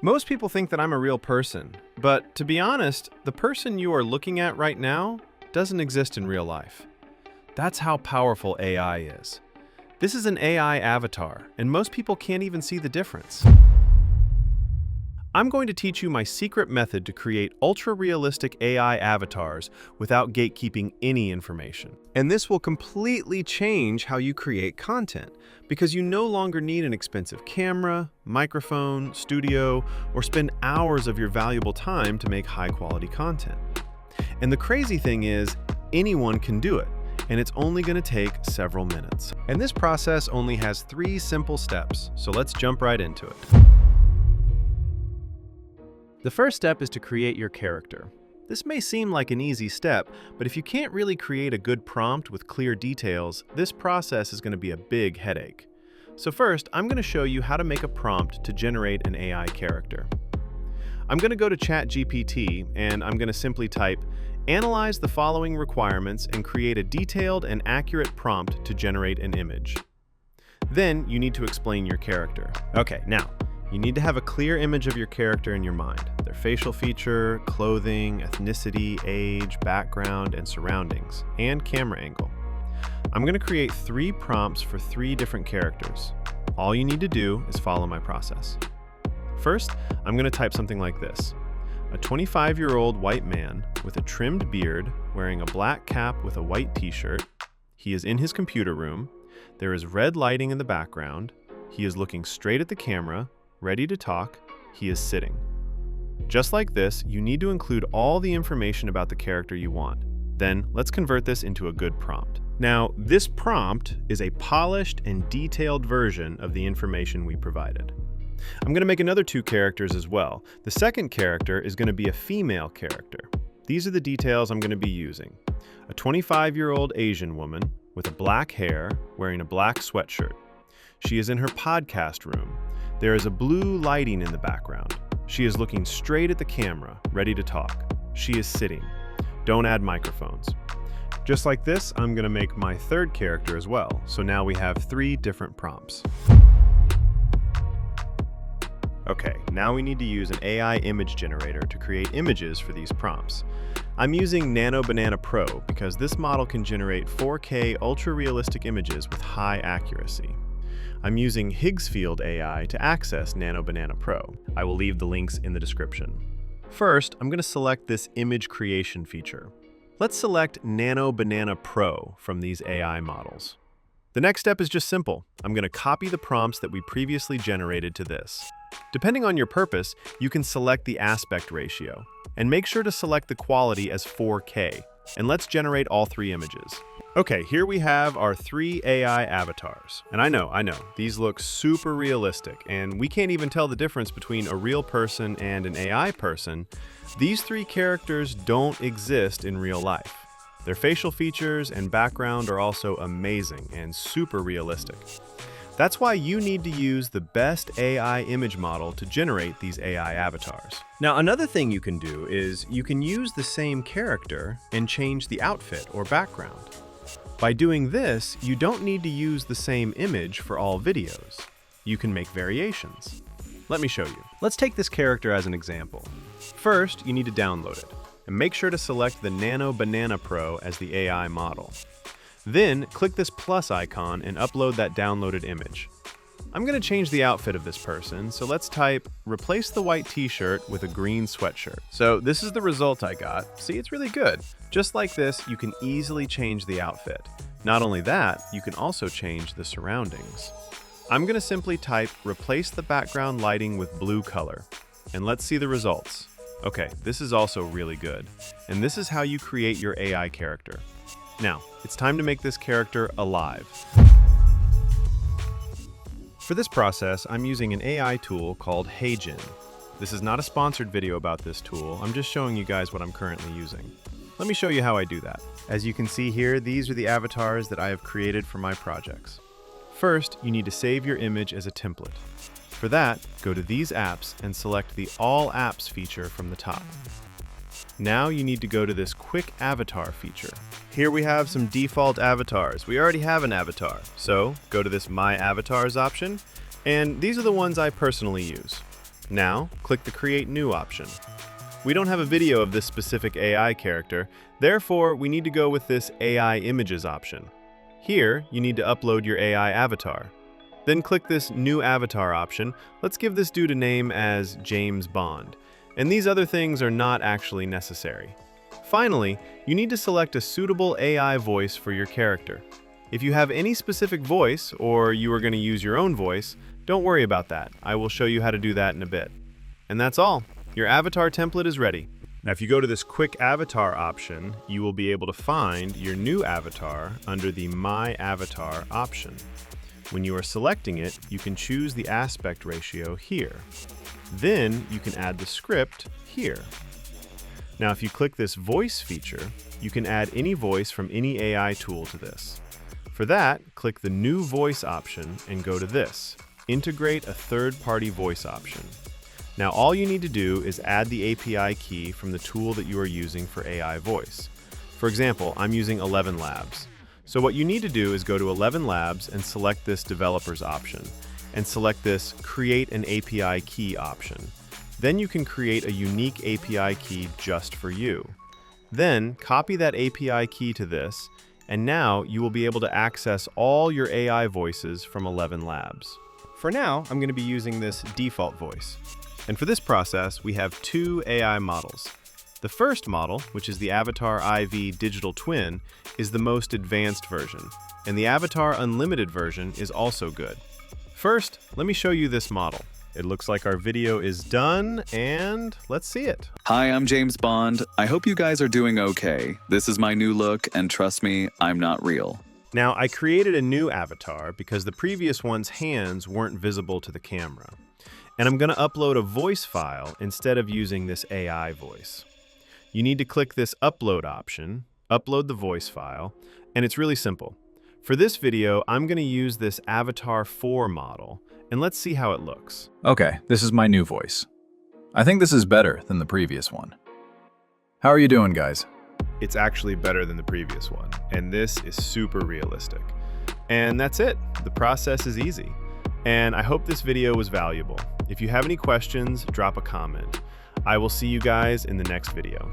Most people think that I'm a real person, but to be honest, the person you are looking at right now doesn't exist in real life. That's how powerful AI is. This is an AI avatar, and most people can't even see the difference. I'm going to teach you my secret method to create ultra-realistic AI avatars without gatekeeping any information. And this will completely change how you create content, because you no longer need an expensive camera, microphone, studio, or spend hours of your valuable time to make high-quality content. And the crazy thing is, anyone can do it, and it's only going to take several minutes. And this process only has 3 simple steps, so let's jump right into it. The first step is to create your character. This may seem like an easy step, but if you can't really create a good prompt with clear details, this process is going to be a big headache. So first, I'm going to show you how to make a prompt to generate an AI character. I'm going to go to ChatGPT and I'm going to simply type, "Analyze the following requirements and create a detailed and accurate prompt to generate an image." Then you need to explain your character. Okay, now, you need to have a clear image of your character in your mind. Their facial feature, clothing, ethnicity, age, background, and surroundings, and camera angle. I'm going to create 3 prompts for 3 different characters. All you need to do is follow my process. First, I'm going to type something like this. A 25-year-old white man with a trimmed beard, wearing a black cap with a white t-shirt. He is in his computer room. There is red lighting in the background. He is looking straight at the camera. Ready to talk, he is sitting. Just like this, you need to include all the information about the character you want. Then, let's convert this into a good prompt. Now, this prompt is a polished and detailed version of the information we provided. I'm going to make another 2 characters as well. The second character is going to be a female character. These are the details I'm going to be using. A 25-year-old Asian woman with a black hair, wearing a black sweatshirt. She is in her podcast room. There is a blue lighting in the background. She is looking straight at the camera, ready to talk. She is sitting. Don't add microphones. Just like this, I'm going to make my third character as well. So now we have 3 different prompts. Okay, now we need to use an AI image generator to create images for these prompts. I'm using Nano Banana Pro because this model can generate 4K ultra-realistic images with high accuracy. I'm using Higgsfield AI to access Nano Banana Pro. I will leave the links in the description. First, I'm going to select this image creation feature. Let's select Nano Banana Pro from these AI models. The next step is just simple. I'm going to copy the prompts that we previously generated to this. Depending on your purpose, you can select the aspect ratio, and make sure to select the quality as 4K. And let's generate all 3 images. Okay, here we have our 3 AI avatars. And I know, these look super realistic, and we can't even tell the difference between a real person and an AI person. These 3 characters don't exist in real life. Their facial features and background are also amazing and super realistic. That's why you need to use the best AI image model to generate these AI avatars. Now, another thing you can do is you can use the same character and change the outfit or background. By doing this, you don't need to use the same image for all videos. You can make variations. Let me show you. Let's take this character as an example. First, you need to download it, and make sure to select the Nano Banana Pro as the AI model. Then, click this plus icon and upload that downloaded image. I'm going to change the outfit of this person, so let's type, "Replace the white t-shirt with a green sweatshirt." So this is the result I got. See, it's really good. Just like this, you can easily change the outfit. Not only that, you can also change the surroundings. I'm going to simply type, "Replace the background lighting with blue color." And let's see the results. Okay, this is also really good. And this is how you create your AI character. Now, it's time to make this character alive. For this process, I'm using an AI tool called HeyGen. This is not a sponsored video about this tool. I'm just showing you guys what I'm currently using. Let me show you how I do that. As you can see here, these are the avatars that I have created for my projects. First, you need to save your image as a template. For that, go to these apps and select the All Apps feature from the top. Now you need to go to this Quick Avatar feature. Here we have some default avatars. We already have an avatar, so go to this My Avatars option, and these are the ones I personally use. Now, click the Create New option. We don't have a video of this specific AI character, therefore we need to go with this AI Images option. Here, you need to upload your AI avatar. Then click this New Avatar option. Let's give this dude a name as James Bond. And these other things are not actually necessary. Finally, you need to select a suitable AI voice for your character. If you have any specific voice, or you are going to use your own voice, don't worry about that. I will show you how to do that in a bit. And that's all. Your avatar template is ready. Now, if you go to this Quick Avatar option, you will be able to find your new avatar under the My Avatar option. When you are selecting it, you can choose the aspect ratio here. Then you can add the script here. Now, if you click this voice feature, you can add any voice from any AI tool to this. For that, click the New Voice option and go to this, Integrate a Third-Party Voice option. Now, all you need to do is add the API key from the tool that you are using for AI voice. For example, I'm using 11 Labs. So what you need to do is go to 11 Labs and select this Developers option, and select this Create an API Key option. Then you can create a unique API key just for you. Then copy that API key to this, and now you will be able to access all your AI voices from 11 Labs. For now, I'm going to be using this default voice. And for this process, we have two AI models. The first model, which is the Avatar IV Digital Twin, is the most advanced version, and the Avatar Unlimited version is also good. First, let me show you this model. It looks like our video is done, and let's see it. Hi, I'm James Bond. I hope you guys are doing okay. This is my new look, and trust me, I'm not real. Now, I created a new avatar because the previous one's hands weren't visible to the camera. And I'm going to upload a voice file instead of using this AI voice. You need to click this Upload option, upload the voice file, and it's really simple. For this video, I'm going to use this Avatar 4 model, and let's see how it looks. Okay, this is my new voice. I think this is better than the previous one. How are you doing, guys? It's actually better than the previous one, and this is super realistic. And that's it. The process is easy. And I hope this video was valuable. If you have any questions, drop a comment. I will see you guys in the next video.